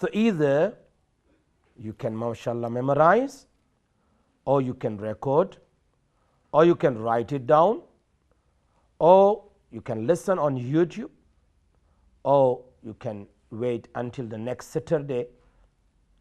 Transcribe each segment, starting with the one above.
So either you can mashallah memorize, or you can record, or you can write it down, or you can listen on YouTube, or you can wait until the next Saturday।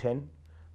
10।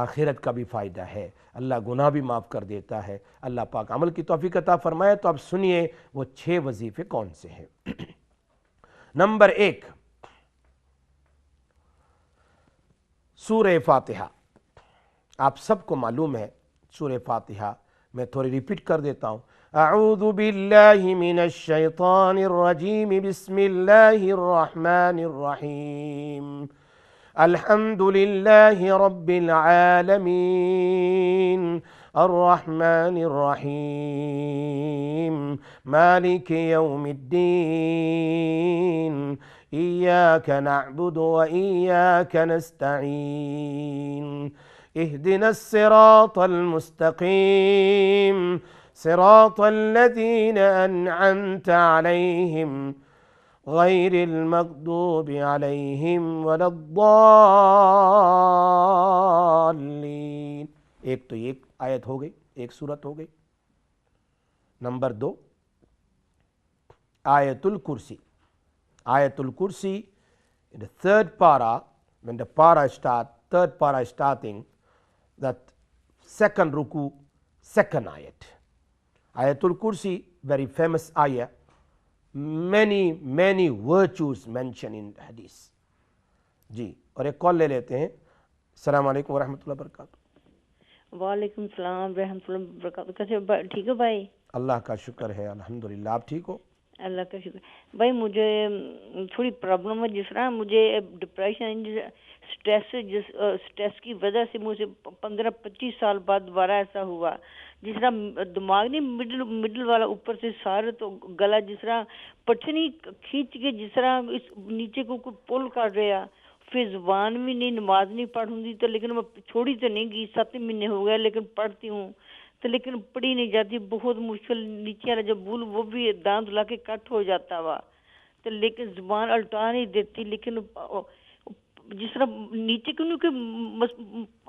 آخرت کا بھی فائدہ ہے، اللہ گناہ بھی معاف کر دیتا ہے۔ اللہ پاک عمل کی توفیق عطا فرمائے۔ تو اب سنیے وہ 6 وظیفے کون سے ہیں۔ نمبر 1، سورہ فاتحہ۔ آپ سب کو معلوم ہے سورہ فاتحہ، میں تھوڑی ریپیٹ کر دیتا ہوں۔ اعوذ باللہ من الشیطان الرجیم، بسم اللہ الرحمن الرحیم، الحمد للہ رب العالمین، الرحمن الرحیم، مالک یوم الدین، ایاک نعبد و ایاک نستعین، اهدنا الصراط المستقیم، صراط الذین انعمت علیہم غیر المغضوب علیہم ولا الضالین۔ ایک تو ایک آیت ہو گئی، ایک سورت ہو گئی۔ نمبر 2، آیت الکرسی۔ آیت الکرسی in the third para, when the para start, third para starting, that second ruku, second ayat. Ayatul Kursi, very famous ayah, many virtues mentioned in hadith. جی، اور ایک کال لے لیتے ہیں۔ السلام علیکم ورحمۃ اللہ وبرکاتہ۔ وعلیکم السلام ورحمۃ اللہ وبرکاتہ۔ کیسے ٹھیک ہو بھائی؟ اللہ کا شکر ہے، الحمدللہ۔ آپ ٹھیک ہو؟ اللہ کا شکر بھائی۔ مجھے تھوڑی پرابلم ہے، جس طرح مجھے ڈپریشن، اسٹریس کی وجہ سے مجھے 15-25 سال بعد دوبارہ ایسا ہوا، جس طرح دماغ نہیں مڈل والا اوپر سے سارے تو گلا جس طرح پٹھنی کھینچ کے جس طرح اس نیچے کو کوئی پل کر رہا، پھر زبان بھی نہیں، نماز نہیں پڑھوں گی تو، لیکن میں چھوڑی تو نہیں گئی، 7 مہینے ہو گئے لیکن پڑھتی ہوں تو، لیکن پڑھی نہیں جاتی، بہت مشکل۔ نیچے والا جب بول وہ بھی دانت لا کے کٹ ہو جاتا ہوا تو، لیکن زبان الٹا نہیں دیتی، لیکن جس طرح نیچے کو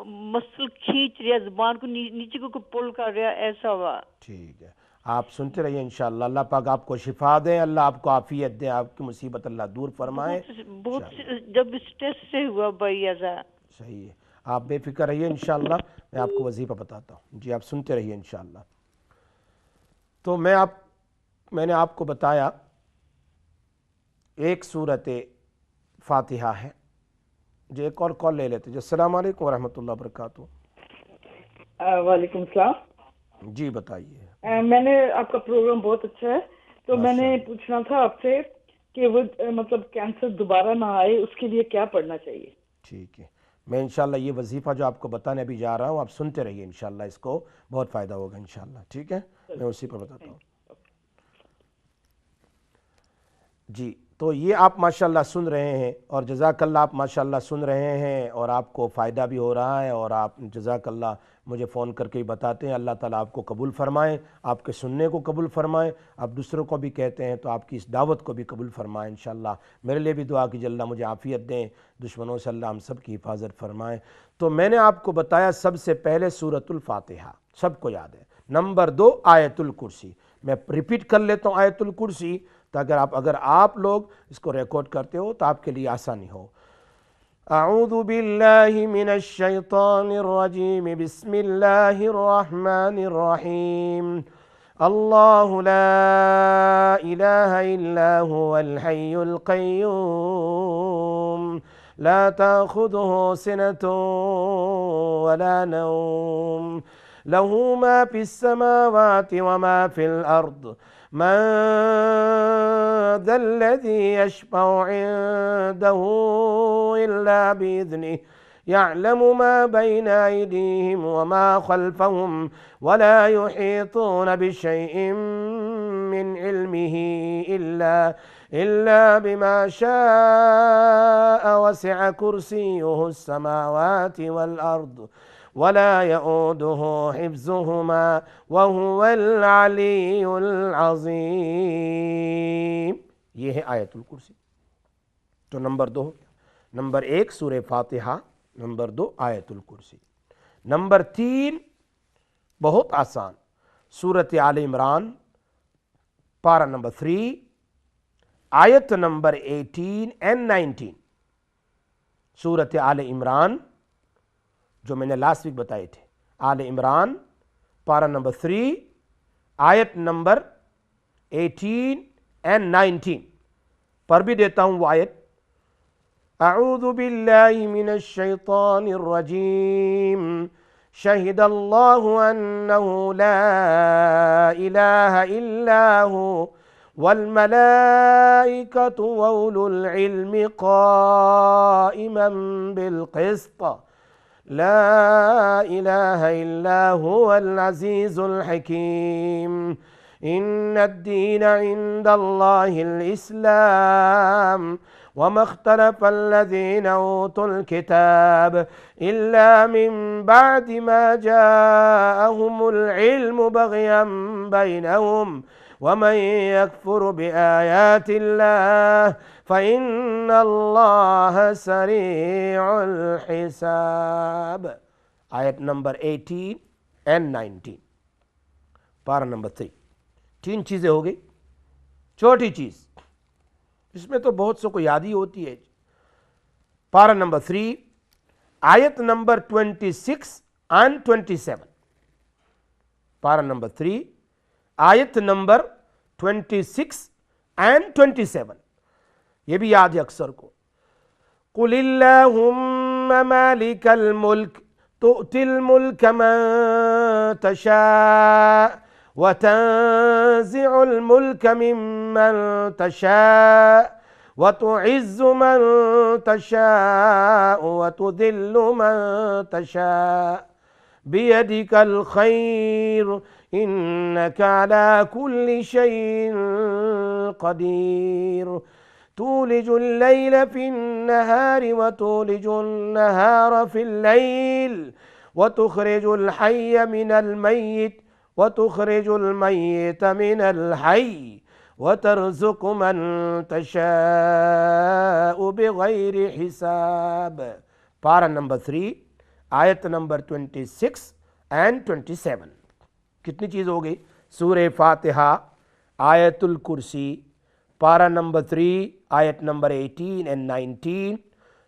مسل کھینچ رہا، زبان کو نیچے کو پل کر رہا، ایسا ہوا۔ ٹھیک ہے، آپ سنتے رہیے انشاءاللہ، اللہ پاک آپ کو شفا دے، اللہ آپ کو عافیت دے، آپ کی مصیبت اللہ دور فرمائے۔ بہت جب اسٹریس سے ہوا بھائی ایسا۔ صحیح ہے، آپ بے فکر رہیے انشاءاللہ، میں آپ کو وظیفہ بتاتا ہوں۔ جی، آپ سنتے رہیے انشاءاللہ۔ تو میں نے آپ کو بتایا ایک سورت فاتحہ ہے۔ جی، ایک اور کال لے لیتے۔ جی، السلام علیکم ورحمۃ اللہ وبرکاتہ۔ وعلیکم السلام۔ جی بتائیے۔ میں نے آپ کا پروگرام بہت اچھا ہے، تو میں نے پوچھنا تھا آپ سے کہ وہ مطلب کینسر دوبارہ نہ آئے، اس کے لیے کیا پڑھنا چاہیے؟ ٹھیک ہے، میں انشاءاللہ یہ وظیفہ جو آپ کو بتانے ابھی جا رہا ہوں، آپ سنتے رہیے انشاءاللہ، اس کو بہت فائدہ ہوگا انشاءاللہ۔ ٹھیک ہے، میں اسی پر بتاتا ہوں۔ جی، تو یہ آپ ماشاءاللہ سن رہے ہیں، اور جزاک اللہ، آپ ماشاءاللہ سن رہے ہیں اور آپ کو فائدہ بھی ہو رہا ہے، اور آپ جزاک اللہ مجھے فون کر کے ہی بتاتے ہیں۔ اللہ تعالیٰ آپ کو قبول فرمائیں، آپ کے سننے کو قبول فرمائیں، آپ دوسروں کو بھی کہتے ہیں تو آپ کی اس دعوت کو بھی قبول فرمائیں انشاءاللہ۔ میرے لیے بھی دعا کیجیے، اللہ مجھے عافیت دیں، دشمنوں سے اللہ ہم سب کی حفاظت فرمائیں۔ تو میں نے آپ کو بتایا سب سے پہلے سورۃ الفاتحہ، سب کو یاد ہے۔ نمبر 2، آیت الکرسی۔ میں ریپیٹ کر لیتا ہوں آیت الکرسی، تاکہ اگر آپ لوگ اس کو ریکارڈ کرتے ہو تو آپ کے لیے آسانی ہو۔ اعوذ باللہ من الشیطان الرجیم، بسم اللہ الرحمن الرحیم، اللہ لا الہ الا هو الحی القیوم، لا تأخذه سنة ولا نوم، له ما في السماوات وما في الأرض، من ذا الذي يشفع عنده إلا بإذنه، يعلم ما بين أيديهم وما خلفهم، ولا يحيطون بشيء من علمه إلا بما شاء، وسع كرسيه السماوات والأرض، ولا يؤوده حفظهما وهو العلی العظیم۔ یہ ہے آیت الکرسی۔ تو نمبر 2 ہو گیا۔ نمبر 1 سورہ فاتحہ، نمبر 2 آیت الکرسی۔ نمبر 3 بہت آسان، سورۃ آل عمران، پارہ نمبر 3، آیت نمبر 18 and 19۔ سورۃ آل عمران، جو میں نے لاسٹ ویک بتائے تھے. آل عمران پارہ نمبر 3 آیت نمبر 18 and 19 پر بھی دیتا ہوں وہ آیت. اعوذ باللہ من الشیطان الرجیم شہد اللہ انہ لا الہ الا هو والملائکۃ واولو العلم قائما بالقسط لا الہ الا هو العزیز الحکیم ان الدین عند اللہ الاسلام وما اختلف الذين اوتوا الكتاب الا من بعد ما جاءهم العلم بغيا بينهم ومن يكفر بآيات الله فإن الله سريع الحساب. آیت نمبر 18 and 19 پارہ نمبر 3. 3 چیزیں ہو گئی. چھوٹی چیز اس میں تو بہت سو کو یاد ہی ہوتی ہے. پارہ نمبر 3 آیت نمبر 26 and 27. پارہ نمبر 3 آیت نمبر 26 and 27 یہ بھی یاد ہے اکثر کو. قل اللہم مالک الملک تؤتی الملک من تشاء وتنزع الملك ممن تشاء وتعز من تشاء وتذل من تشاء بيدك الخير إنك على كل شيء قدير تولج الليل في النهار وتولج النهار في الليل وتخرج الحي من الميت وتخرج الميت من الحي وترزق من تشاء بغیر حساب. پارہ نمبر 3 آیت نمبر 26 and 27. کتنی چیز ہو گئی؟ سورہ فاتحہ، آیت الکرسی، پارہ نمبر 3 آیت نمبر 18 and 19،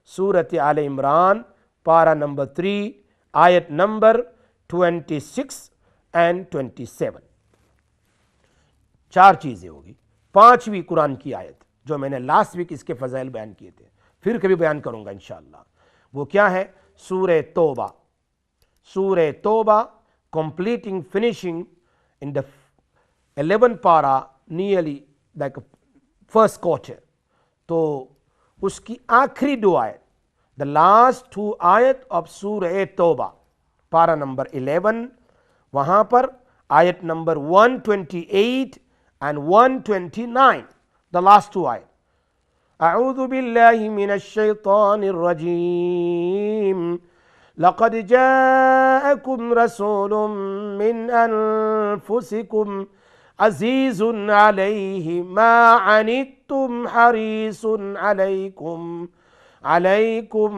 سورۃ آل عمران پارہ نمبر 3 آیت نمبر 26 and 27. 4 چیزیں ہوگی. 5ویں قرآن کی آیت جو میں نے لاسٹ ویک اس کے فضائل بیان کیے تھے، پھر کبھی بیان کروں گا انشاءاللہ. وہ کیا ہے؟ سورہ توبہ. سورہ توبہ completing finishing in the 11 para nearly like first quarter. تو اس کی آخری 2 آیت the last 2 آیت of سورہ توبہ پارہ نمبر 11 وہاں پر آیت نمبر 128 and 129 the last 2 آیت. اعوذ باللہ من الشیطان الرجیم لقد جاءكم رسول من انفسكم عزیز علیہ ما عنتم حریص علیکم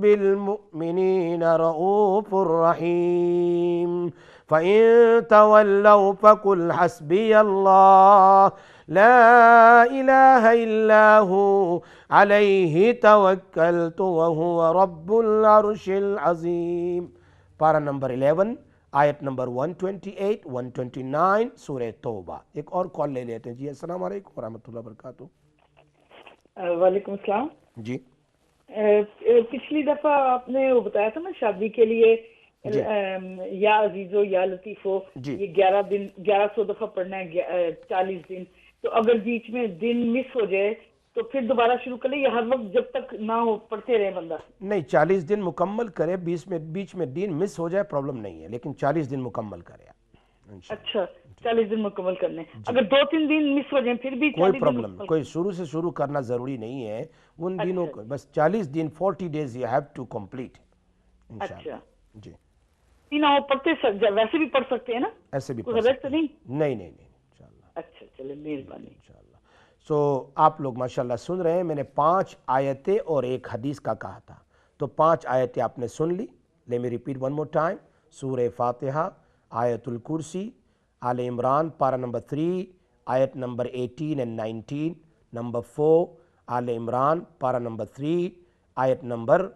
بالمؤمنین رؤوف رحیم فَإِن تَوَلَّوْا فَقُلْ حَسْبِيَ اللَّهُ لَا إِلَٰهَ إِلَّا هُوَ عَلَيْهِ تَوَكَّلْتُ وَهُوَ رَبُّ الْعَرْشِ الْعَظِيمِ. پارہ نمبر 11 آیت نمبر 128 129 سورہ توبہ. ایک اور کال لے لیتے ہیں. جی السلام علیکم ورحمۃ اللہ وبرکاتہ. وعلیکم السلام. جی پچھلی دفعہ آپ نے وہ بتایا تھا نا شادی کے لیے یا عزیزو یا لطیفو یہ 1100 دفعہ پڑھنا ہے 40 دن. تو اگر بیچ میں دن مس ہو جائے تو پھر دوبارہ شروع کر لیں یا ہر وقت جب تک نہ ہو پڑھتے رہے بندہ؟ نہیں 40 دن مکمل کرے. بیچ میں دن مس ہو جائے پرابلم نہیں ہے، لیکن 40 دن مکمل کرے. اچھا 40 دن مکمل کرنے. اگر 2-3 دن مس ہو جائیں پھر بھی کوئی پرابلم نہیں. کوئی شروع سے شروع کرنا ضروری نہیں ہے ان دنوں کو. بس 40 دن 40 days you have to complete انشاءاللہ. جی پڑھتے ویسے بھی پڑھ سکتے ہیں نا؟ ایسے بھی پڑھ سکتے ہیں. نہیں انشاءاللہ. اچھا چلے مہربانی انشاءاللہ. سو آپ لوگ ماشاءاللہ سن رہے ہیں. میں نے 5 آیتیں اور 1 حدیث کا کہا تھا، تو 5 آیتیں آپ نے سن لی. Let me repeat one more time. سورہ فاتحہ، آیت الکرسی، آل عمران پارہ نمبر 3 آیت نمبر 18 and 19، نمبر 4 آل عمران پارہ نمبر 3 آیت number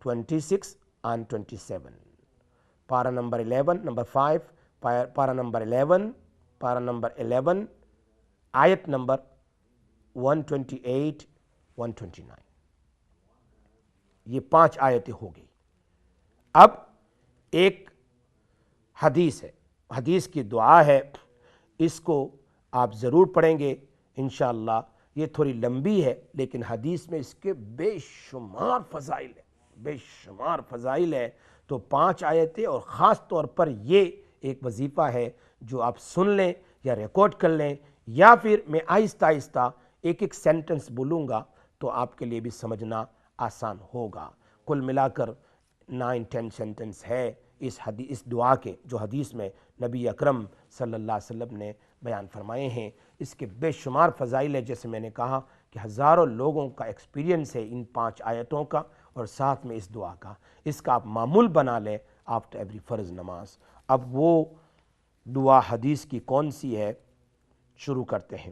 26 and 27. Para number 11, number 5, para number 11, para number 11, ayat number 128, 129. یہ 5 آیتیں ہو گئی. اب ایک حدیث ہے, حدیث کی دعا ہے, اس کو آپ ضرور پڑھیں گے انشاءاللہ. یہ تھوڑی لمبی ہے لیکن حدیث میں اس کے بے شمار فضائل ہے, بے شمار فضائل ہے. تو 5 آیتیں, اور خاص طور پر یہ ایک وظیفہ ہے جو آپ سن لیں یا ریکارڈ کر لیں, یا پھر میں آہستہ آہستہ ایک ایک سینٹنس بولوں گا تو آپ کے لیے بھی سمجھنا آسان ہوگا. کل ملا کر 9-10 سینٹنس ہے اس دعا کے, جو حدیث میں نبی اکرم صلی اللہ علیہ وسلم نے بیان فرمائے ہیں. اس کے بے شمار فضائل ہے, جیسے میں نے کہا کہ ہزاروں لوگوں کا ایکسپیرینس ہے ان 5 آیتوں کا, اور ساتھ میں اس دعا کا. اس کا آپ معمول بنا لیں آفٹر ایوری فرض نماز. اب وہ دعا حدیث کی کون سی ہے, شروع کرتے ہیں.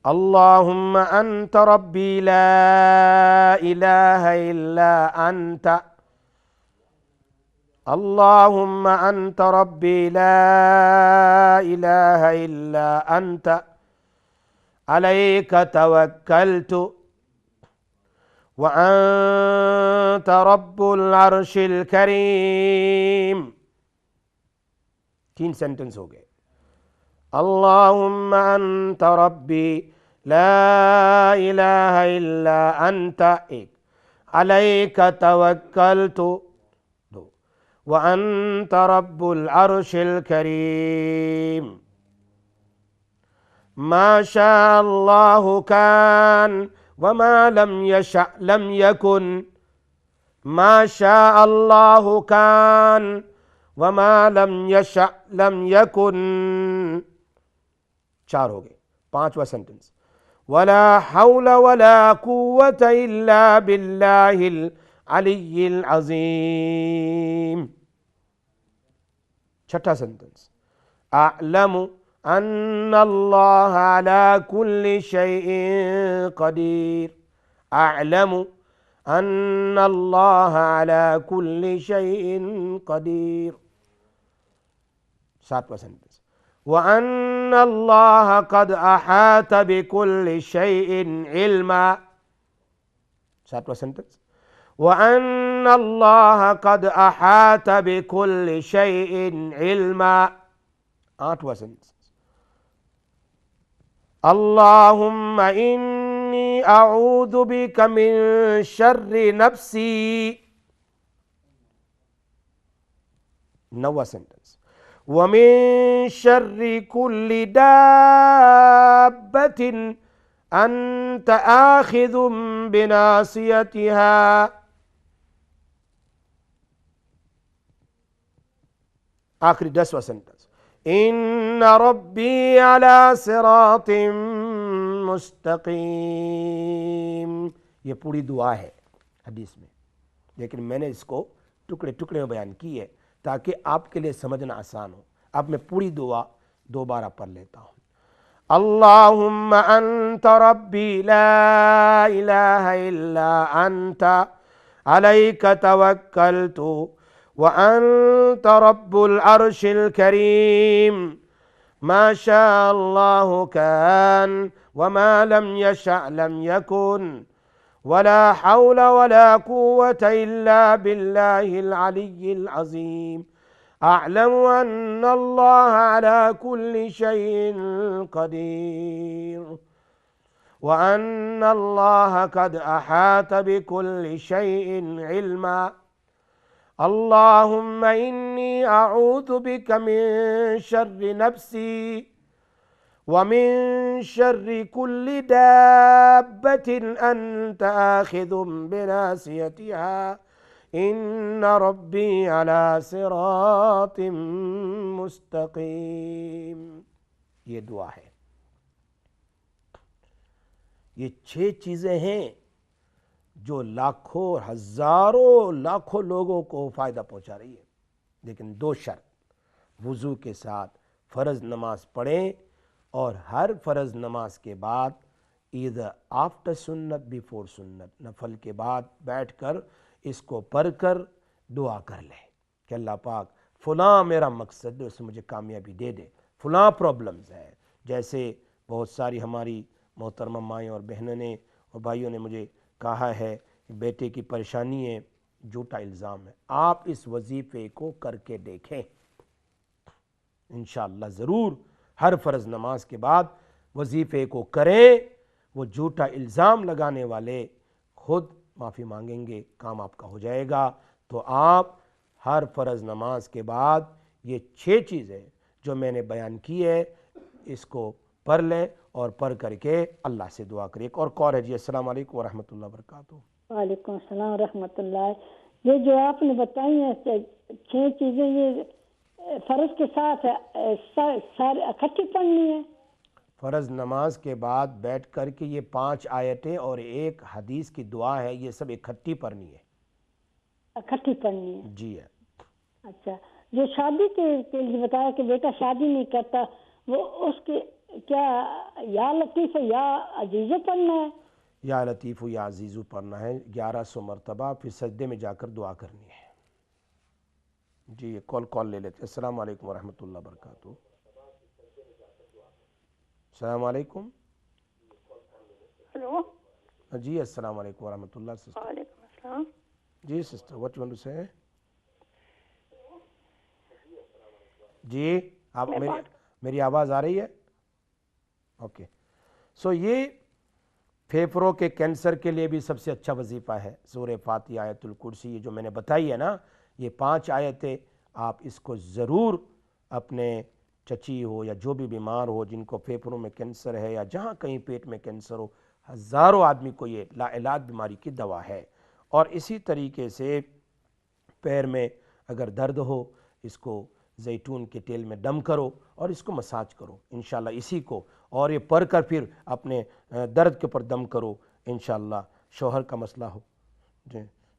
اللہم انت ربی لا الہ الا انت, اللہم انت ربی لا الہ الا انت, علیک توکلت وانت رب العرش الکریم. 3 سینٹنس ہو گئے. اللہم انت ربی لا الہ الا انت, 1, علیک توکلت 2, وانت رب العرش الکریم. ما شاء اللہ کان وما لم یشأ لم یکن, ما شاء اللہ کان وما لم یشأ لم یکن. 4 ہو گئے. 5واں سینٹنس. ولا حول ولا قوة الا باللہ العلی العظیم. 6واں سینٹنس. اعلم ان اللہ علی کل شیء قدیر, اعلم ان اللہ علی کل شیء قدیر. 7واں سینٹنس. وَأَنَّ اللَّهَ قَدْ أَحَاطَ بِكُلِّ شَيْءٍ عِلْمًا. 7واں سینٹنس. وَأَنَّ اللَّهَ قَدْ أَحَاطَ بِكُلِّ شَيْءٍ عِلْمًا. 8واں سینٹنس. اللہم انی اعوذ بک من شر نفسی. 9واں سینٹنس. ومن شر کل دابۃ انت آخذ بناصیتها. آخری 10واں سینٹنس. ان ربی علی صراط مستقیم. یہ پوری دعا ہے حدیث میں, لیکن میں نے اس کو ٹکڑے ٹکڑے میں بیان کی ہے تاکہ آپ کے لیے سمجھنا آسان ہو. اب میں پوری دعا دوبارہ پڑھ لیتا ہوں. اللہم انت ربی لا الہ الا انت, علیک توکلت وانت رب العرش الکریم. ما شاء اللہ کان وما لم یشأ لم یکن, ولا حول ولا قوة الا باللہ العلی العظیم. اعلم ان اللہ علی کل شیء قدیر, وان اللہ قد احاط بكل شیء علما. اللہم انی اعوذ بک من شر نفسی ومن شر کل دابۃ انت آخذ بناصیتها, ان ربی علی صراط مستقیم. یہ دعا ہے. یہ 6 چیزیں ہیں جو لاکھوں, ہزاروں, لاکھوں لوگوں کو فائدہ پہنچا رہی ہے. لیکن 2 شرط. وضو کے ساتھ فرض نماز پڑھیں, اور ہر فرض نماز کے بعد either آفٹر سنت بیفور سنت, نفل کے بعد بیٹھ کر اس کو پڑھ کر دعا کر لیں کہ اللہ پاک فلاں میرا مقصد ہے، اس سے مجھے کامیابی دے دے، فلاں پرابلمز ہے. جیسے بہت ساری ہماری محترمہ مائیں اور بہنوں نے اور بھائیوں نے مجھے کہا ہے کہ بیٹے کی پریشانی ہے، جھوٹا الزام ہے. آپ اس وظیفے کو کر کے دیکھیں، انشاءاللہ ضرور ہر فرض نماز کے بعد وظیفے کو کریں. وہ جھوٹا الزام لگانے والے خود معافی مانگیں گے، کام آپ کا ہو جائے گا. تو آپ ہر فرض نماز کے بعد یہ 6 چیزیں جو میں نے بیان کی ہے اس کو پڑھ لیں اور پڑھ کر کے اللہ سے دعا کریں. ایک اور کال ہے جی. السلام علیکم ورحمۃ اللہ وبرکاتہ. وعلیکم السلام ورحمۃ اللہ. یہ جو آپ نے بتائی ہیں 6 چیزیں، یہ فرض کے ساتھ سارے اکٹھی پڑھنی ہے؟ فرض نماز کے بعد بیٹھ کر کے یہ 5 آیتیں اور ایک حدیث کی دعا ہے، یہ سب اکٹھی پڑھنی ہے. اکٹھی پڑھنی ہے؟ جی ہے. اچھا، جو شادی کے لیے بتایا کہ بیٹا شادی نہیں کرتا، وہ اس کے کیا یا لطیف یا عزیزو پڑھنا ہے؟ یا لطیف یا عزیزو پڑھنا ہے 1100 مرتبہ، پھر سجدے میں جا کر دعا کرنی ہے. جی کال لے لیتے. السلام علیکم ورحمۃ اللہ وبرکاتہ. السلام علیکم. ہلو. جی السلام علیکم ورحمۃ اللہ. سسٹر. وعلیکم السلام. جی sister what you want to say? جی آپ میری آواز آ رہی ہے؟ اوکے. سو یہ پھیپھڑوں کے کینسر کے لیے بھی سب سے اچھا وظیفہ ہے سورہ فاتحہ، آیت الکرسی. یہ جو میں نے بتائی ہے نا، یہ 5 آیتیں، آپ اس کو ضرور اپنے چچی ہو یا جو بھی بیمار ہو جن کو پھیپھڑوں میں کینسر ہے یا جہاں کہیں پیٹ میں کینسر ہو، ہزاروں آدمی کو یہ لا علاج بیماری کی دوا ہے. اور اسی طریقے سے پیر میں اگر درد ہو، اس کو زیتون کے تیل میں دم کرو اور اس کو مساج کرو انشاءاللہ اسی کو، اور یہ پڑھ کر پھر اپنے درد کے اوپر دم کرو انشاءاللہ. شوہر کا مسئلہ ہو،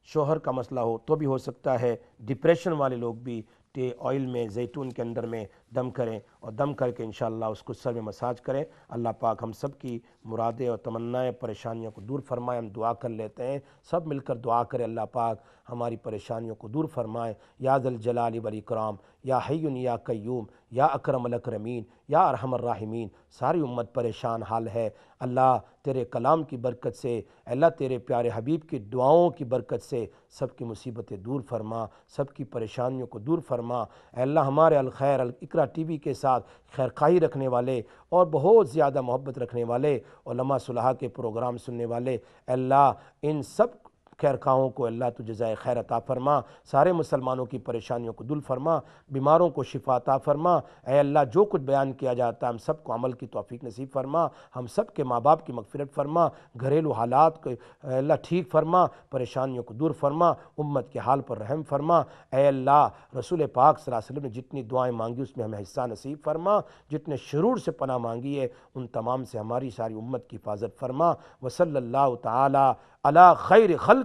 شوہر کا مسئلہ ہو تو بھی ہو سکتا ہے. ڈپریشن والے لوگ بھی آئل میں زیتون کے اندر میں دم کریں اور دم کر کے انشاءاللہ اس کو سر میں مساج کریں. اللہ پاک ہم سب کی مرادیں اور تمنائیں پریشانیوں کو دور فرمائے. ہم دعا کر لیتے ہیں، سب مل کر دعا کریں اللہ پاک ہماری پریشانیوں کو دور فرمائے. یا ذا الجلال والاکرام، یا حی یا قیوم، یا اکرم الاکرمین، یا ارحم الراحمین. ساری امت پریشان حال ہے. اللہ تیرے کلام کی برکت سے، اللہ تیرے پیارے حبیب کی دعاؤں کی برکت سے سب کی مصیبتیں دور فرما، سب کی پریشانیوں کو دور فرما. اے اللہ ہمارے الخیر اقرا ٹی وی کے ساتھ خیر خواہی رکھنے والے اور بہت زیادہ محبت رکھنے والے علماء صلحاء کے پروگرام سننے والے، اے اللہ ان سب خیر خواہوں کو اللہ تو جزائے خیر عطا فرما. سارے مسلمانوں کی پریشانیوں کو دور فرما، بیماروں کو شفا عطا فرما. اے اللہ جو کچھ بیان کیا جاتا ہے ہم سب کو عمل کی توفیق نصیب فرما. ہم سب کے ماں باپ کی مغفرت فرما، گھریلو حالات کو اے اللہ ٹھیک فرما، پریشانیوں کو دور فرما، امت کے حال پر رحم فرما. اے اللہ رسول پاک صلی اللہ علیہ وسلم نے جتنی دعائیں مانگی اس میں ہمیں حصہ نصیب فرما. جتنے شرور سے پناہ مانگی ہے ان تمام سے ہماری ساری امت کی حفاظت فرما. وصلی اللہ تعالی علی خیر خلقہ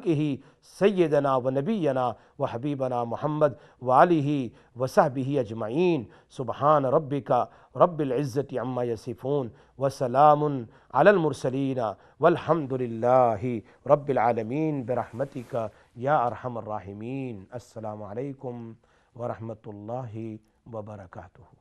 سیدنا و نبینا و حبیبنا محمد وآلہ وصحبہ اجمعین. سبحان ربک رب العزت عما یصفون وسلام علی المرسلین والحمد للہ رب العالمین برحمتک یا ارحم الراحمین. السلام علیکم ورحمۃ اللہ وبرکاتہ.